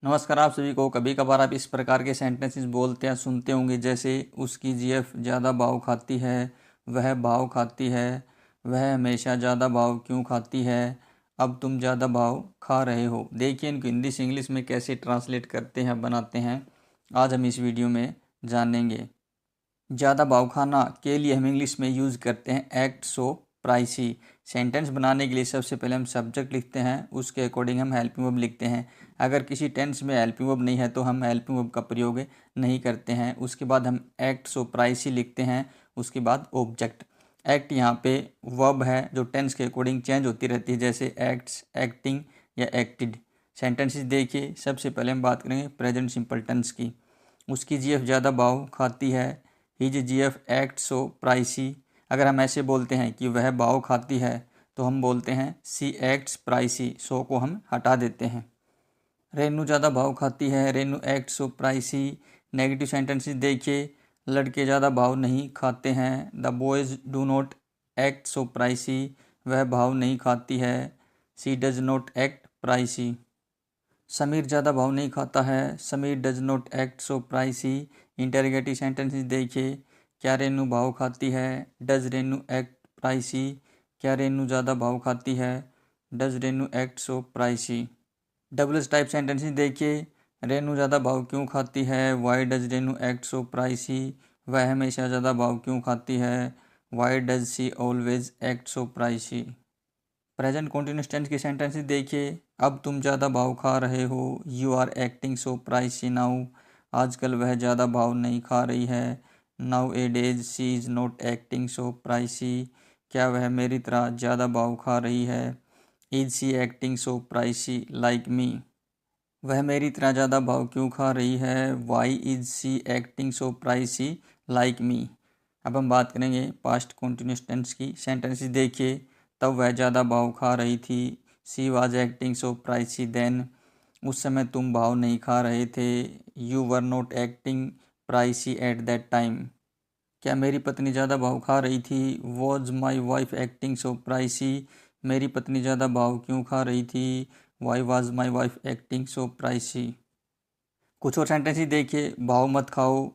नमस्कार आप सभी को। कभी कभार आप इस प्रकार के सेंटेंसेस बोलते हैं सुनते होंगे, जैसे उसकी जीएफ ज़्यादा भाव खाती है, वह भाव खाती है, वह हमेशा ज़्यादा भाव क्यों खाती है, अब तुम ज़्यादा भाव खा रहे हो। देखिए इनको हिंदी से इंग्लिश में कैसे ट्रांसलेट करते हैं, बनाते हैं, आज हम इस वीडियो में जानेंगे। ज़्यादा भाव खाना के लिए हम इंग्लिश में यूज़ करते हैं एक्ट सो प्राइसी। सेंटेंस बनाने के लिए सबसे पहले हम सब्जेक्ट लिखते हैं, उसके अकॉर्डिंग हम हेल्पिंग वर्ब लिखते हैं। अगर किसी टेंस में हेल्पिंग वर्ब नहीं है तो हम हेल्पिंग वर्ब का प्रयोग नहीं करते हैं। उसके बाद हम एक्ट सो प्राइसी लिखते हैं, उसके बाद ऑब्जेक्ट। एक्ट यहाँ पे वर्ब है जो टेंस के अकॉर्डिंग चेंज होती रहती है, जैसे एक्ट्स, एक्टिंग या एक्टिड। सेंटेंसेस देखिए, सबसे पहले हम बात करेंगे प्रेजेंट सिंपल टेंस की। उसकी जीएफ ज़्यादा भाव खाती है, his GF act so pricey. अगर हम ऐसे बोलते हैं कि वह भाव खाती है तो हम बोलते हैं सी एक्ट्स प्राइसी, सो को हम हटा देते हैं। रेनू ज़्यादा भाव खाती है, Renu act so pricey. Negative sentences देखिए, लड़के ज़्यादा भाव नहीं खाते हैं, the boys do not act so pricey, वह भाव नहीं खाती है, she does not act pricey. Sameer ज़्यादा भाव नहीं खाता है, Sameer does not act so pricey. Interrogative sentences देखिए, क्या रेनू भाव खाती है, डज रेनू एक्ट प्राइसी। क्या रेनू ज़्यादा भाव खाती है, does Renu act so pricey. Double type sentences देखिए, रेनू ज़्यादा भाव क्यों खाती है, why does Renu act so pricey. वह हमेशा ज़्यादा भाव क्यों खाती है, why does she always act so pricey. Present continuous tense की सेंटेंसेस देखिए, अब तुम ज़्यादा भाव खा रहे हो, you are acting so pricey now. आजकल वह ज़्यादा भाव नहीं खा रही है, nowadays she is not acting so pricey. क्या वह मेरी तरह ज़्यादा भाव खा रही है, is she acting so pricey like me. वह मेरी तरह ज़्यादा भाव क्यों खा रही है, why is she acting so pricey like me. अब हम बात करेंगे पास्ट कॉन्टिन्यूस टेंस की। सेंटेंसेस देखिए, तब वह ज़्यादा भाव खा रही थी, she was acting so pricey then. उस समय तुम भाव नहीं खा रहे थे, you were not acting pricey at that time. क्या मेरी पत्नी ज़्यादा भाव खा रही थी, was my wife acting so pricey. मेरी पत्नी ज़्यादा भाव क्यों खा रही थी, why was my wife acting so pricey. कुछ और सेंटेंसेस देखिए, भाव मत खाओ,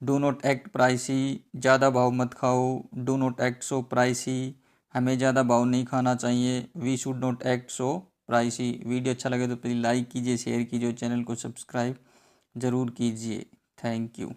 डू नॉट एक्ट प्राइसी। ज़्यादा भाव मत खाओ, do not act so pricey. हमें ज़्यादा भाव नहीं खाना चाहिए, we should not act so pricey. Video अच्छा लगे तो प्लीज़ लाइक कीजिए, शेयर कीजिए, चैनल को सब्सक्राइब ज़रूर कीजिए। Thank you.